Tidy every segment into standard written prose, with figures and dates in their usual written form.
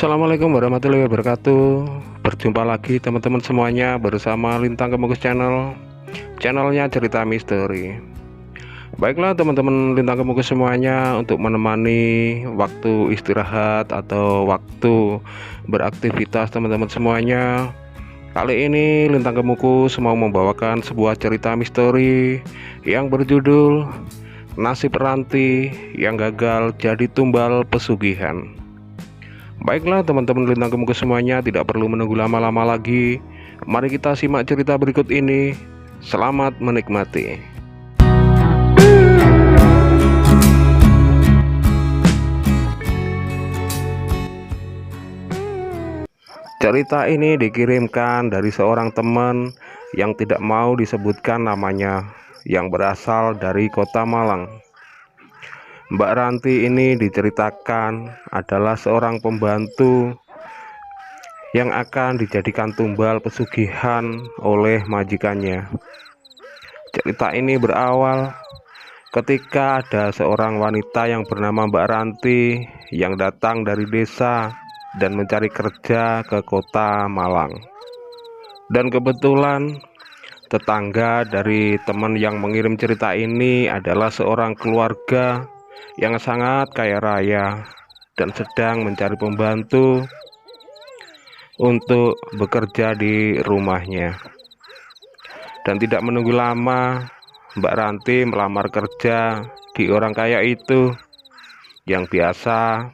Assalamualaikum warahmatullahi wabarakatuh. Berjumpa lagi teman-teman semuanya bersama Lintang Kemukus Channelnya cerita misteri. Baiklah teman-teman Lintang Kemukus semuanya, untuk menemani waktu istirahat atau waktu beraktivitas teman-teman semuanya, kali ini Lintang Kemukus mau membawakan sebuah cerita misteri yang berjudul Nasib Ranti yang Gagal Jadi Tumbal Pesugihan. Baiklah teman-teman Lintang Kemukus semuanya, tidak perlu menunggu lama-lama lagi. Mari kita simak cerita berikut ini. Selamat menikmati. Cerita ini dikirimkan dari seorang teman yang tidak mau disebutkan namanya, yang berasal dari kota Malang. Mbak Ranti ini diceritakan adalah seorang pembantu yang akan dijadikan tumbal pesugihan oleh majikannya. Cerita ini berawal ketika ada seorang wanita yang bernama Mbak Ranti yang datang dari desa dan mencari kerja ke kota Malang. Dan kebetulan tetangga dari teman yang mengirim cerita ini adalah seorang keluarga yang sangat kaya raya dan sedang mencari pembantu untuk bekerja di rumahnya. Dan tidak menunggu lama, Mbak Ranti melamar kerja di orang kaya itu, yang biasa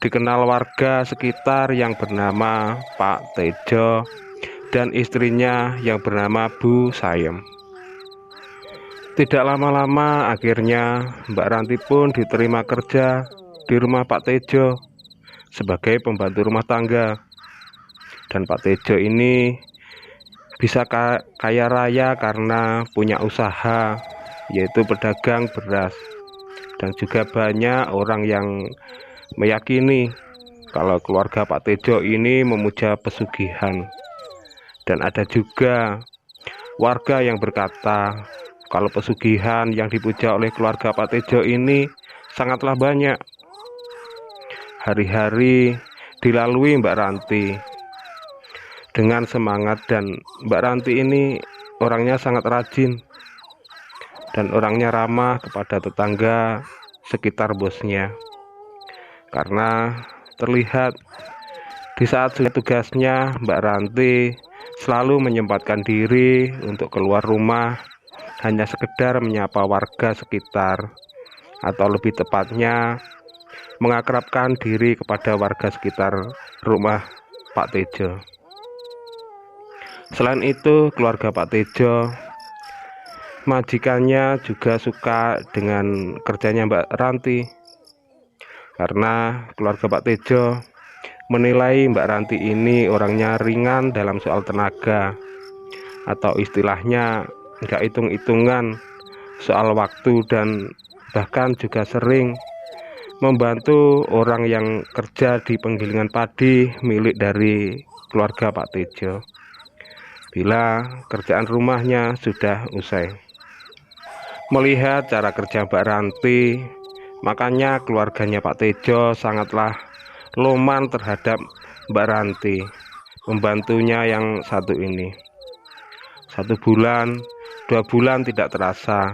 dikenal warga sekitar yang bernama Pak Tejo dan istrinya yang bernama Bu Sayem. Tidak lama-lama akhirnya Mbak Ranti pun diterima kerja di rumah Pak Tejo sebagai pembantu rumah tangga. Dan Pak Tejo ini bisa kaya raya karena punya usaha, yaitu pedagang beras. Dan juga banyak orang yang meyakini kalau keluarga Pak Tejo ini memuja pesugihan. Dan ada juga warga yang berkata kalau pesugihan yang dipuja oleh keluarga Pak Tejo ini sangatlah banyak. Hari-hari dilalui Mbak Ranti dengan semangat, dan Mbak Ranti ini orangnya sangat rajin dan orangnya ramah kepada tetangga sekitar bosnya, karena terlihat di saat tugasnya Mbak Ranti selalu menyempatkan diri untuk keluar rumah hanya sekedar menyapa warga sekitar, atau lebih tepatnya mengakrabkan diri kepada warga sekitar rumah Pak Tejo. Selain itu, keluarga Pak Tejo, majikannya juga suka dengan kerjanya Mbak Ranti, karena keluarga Pak Tejo menilai Mbak Ranti ini orangnya ringan dalam soal tenaga, atau istilahnya nggak hitung-hitungan soal waktu, dan bahkan juga sering membantu orang yang kerja di penggilingan padi milik dari keluarga Pak Tejo bila kerjaan rumahnya sudah usai. Melihat cara kerja Mbak Ranti, makanya keluarganya Pak Tejo sangatlah loman terhadap Mbak Ranti, pembantunya yang satu ini. 1 bulan, 2 bulan tidak terasa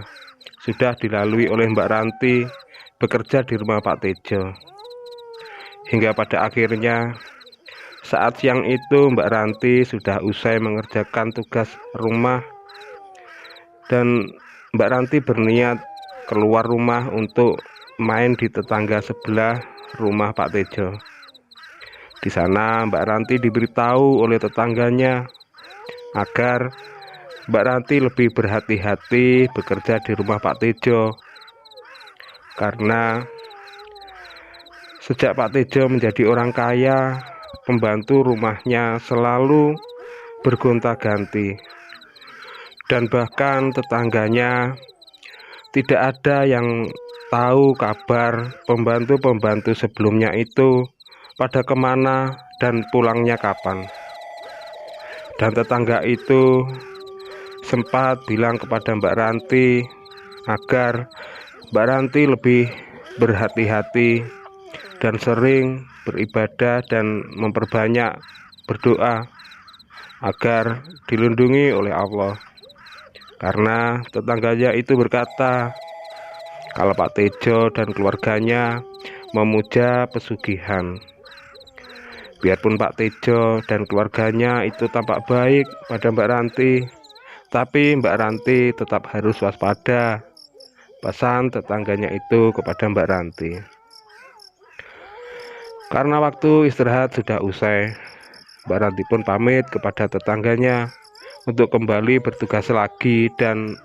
sudah dilalui oleh Mbak Ranti bekerja di rumah Pak Tejo. Hingga pada akhirnya saat siang itu Mbak Ranti sudah usai mengerjakan tugas rumah, dan Mbak Ranti berniat keluar rumah untuk main di tetangga sebelah rumah Pak Tejo. Di sana Mbak Ranti diberitahu oleh tetangganya agar Mbak Ranti lebih berhati-hati bekerja di rumah Pak Tejo, karena sejak Pak Tejo menjadi orang kaya, pembantu rumahnya selalu bergonta-ganti, dan bahkan tetangganya tidak ada yang tahu kabar pembantu-pembantu sebelumnya itu pada kemana dan pulangnya kapan. Dan tetangga itu sempat bilang kepada Mbak Ranti agar Mbak Ranti lebih berhati-hati dan sering beribadah dan memperbanyak berdoa agar dilindungi oleh Allah. Karena tetangganya itu berkata kalau Pak Tejo dan keluarganya memuja pesugihan. Biarpun Pak Tejo dan keluarganya itu tampak baik pada Mbak Ranti, tapi Mbak Ranti tetap harus waspada, pesan tetangganya itu kepada Mbak Ranti. Karena waktu istirahat sudah usai, Mbak Ranti pun pamit kepada tetangganya untuk kembali bertugas lagi dan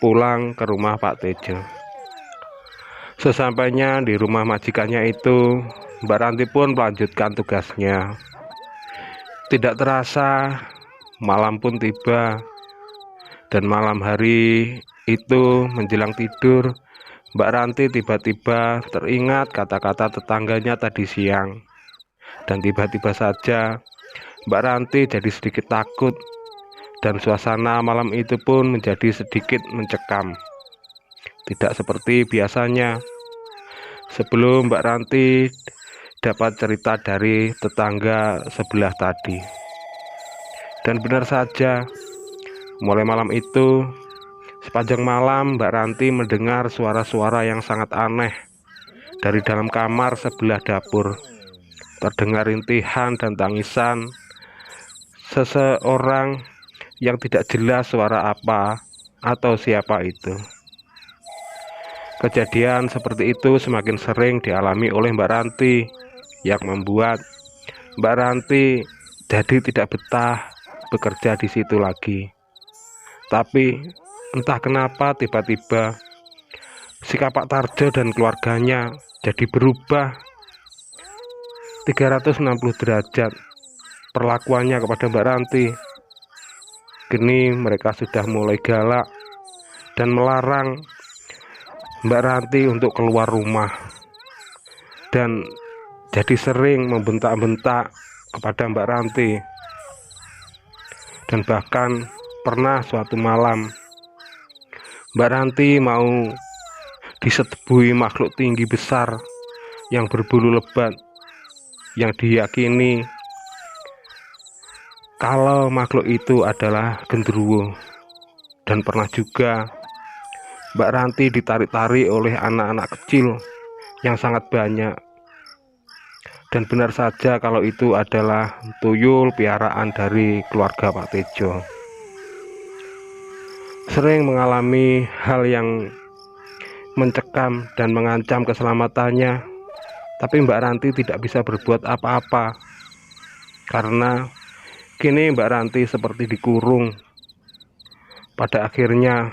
pulang ke rumah Pak Tejo. Sesampainya di rumah majikannya itu, Mbak Ranti pun melanjutkan tugasnya. Tidak terasa, malam pun tiba, dan malam hari itu menjelang tidur, Mbak Ranti tiba-tiba teringat kata-kata tetangganya tadi siang. Dan tiba-tiba saja Mbak Ranti jadi sedikit takut, dan suasana malam itu pun menjadi sedikit mencekam. Tidak seperti biasanya. Sebelum Mbak Ranti dapat cerita dari tetangga sebelah tadi. Dan benar saja, mulai malam itu, sepanjang malam Mbak Ranti mendengar suara-suara yang sangat aneh dari dalam kamar sebelah dapur. Terdengar rintihan dan tangisan seseorang yang tidak jelas suara apa atau siapa itu. Kejadian seperti itu semakin sering dialami oleh Mbak Ranti, yang membuat Mbak Ranti jadi tidak betah bekerja di situ lagi. Tapi entah kenapa tiba-tiba sikap Pak Tarjo dan keluarganya jadi berubah 360 derajat perlakuannya kepada Mbak Ranti. Kini mereka sudah mulai galak dan melarang Mbak Ranti untuk keluar rumah, dan jadi sering membentak-bentak kepada Mbak Ranti. Dan bahkan pernah suatu malam Mbak Ranti mau disetubui makhluk tinggi besar yang berbulu lebat, yang diyakini kalau makhluk itu adalah genderuwo. Dan pernah juga Mbak Ranti ditarik-tarik oleh anak-anak kecil yang sangat banyak. Dan benar saja kalau itu adalah tuyul piaraan dari keluarga Pak Tejo. Sering mengalami hal yang mencekam dan mengancam keselamatannya, tapi Mbak Ranti tidak bisa berbuat apa-apa. Karena kini Mbak Ranti seperti dikurung. Pada akhirnya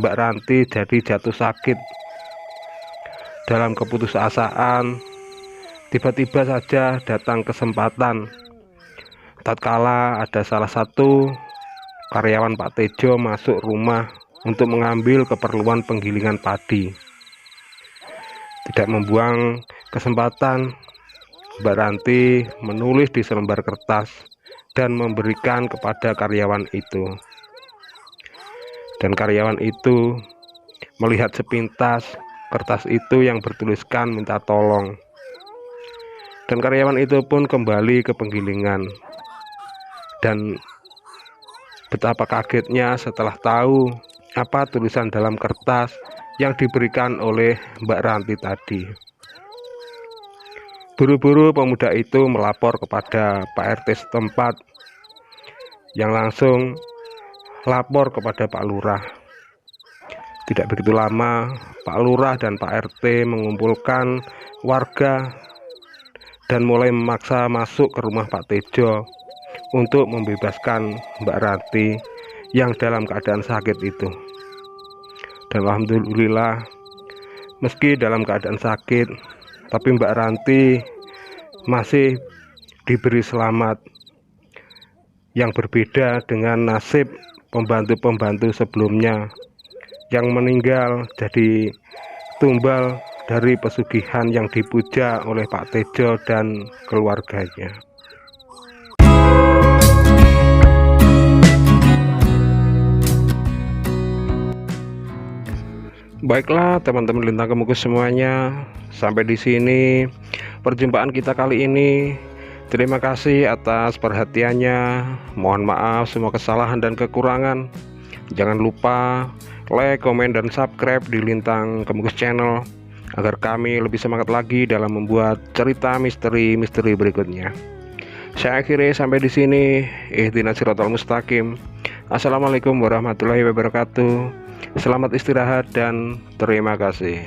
Mbak Ranti jadi jatuh sakit. Dalam keputusasaan, tiba-tiba saja datang kesempatan. Tatkala ada salah satu karyawan Pak Tejo masuk rumah untuk mengambil keperluan penggilingan padi. Tidak membuang kesempatan, Mbak Ranti menulis di selembar kertas dan memberikan kepada karyawan itu. Dan karyawan itu melihat sepintas kertas itu yang bertuliskan minta tolong. Dan karyawan itu pun kembali ke penggilingan. Dan betapa kagetnya setelah tahu apa tulisan dalam kertas yang diberikan oleh Mbak Ranti tadi. Buru-buru pemuda itu melapor kepada Pak RT setempat, yang langsung lapor kepada Pak Lurah. Tidak begitu lama, Pak Lurah dan Pak RT mengumpulkan warga dan mulai memaksa masuk ke rumah Pak Tejo untuk membebaskan Mbak Ranti yang dalam keadaan sakit itu. Dan alhamdulillah, meski dalam keadaan sakit, tapi Mbak Ranti masih diberi selamat, yang berbeda dengan nasib pembantu-pembantu sebelumnya yang meninggal jadi tumbal dari pesugihan yang dipuja oleh Pak Tejo dan keluarganya. Baiklah teman-teman Lintang Kemukus semuanya, sampai di sini perjumpaan kita kali ini. Terima kasih atas perhatiannya. Mohon maaf semua kesalahan dan kekurangan. Jangan lupa like, komen, dan subscribe di Lintang Kemukus Channel agar kami lebih semangat lagi dalam membuat cerita misteri-misteri berikutnya. Saya akhiri sampai di sini. Ihdinas siratal mustaqim. Assalamualaikum warahmatullahi wabarakatuh. Selamat istirahat dan terima kasih.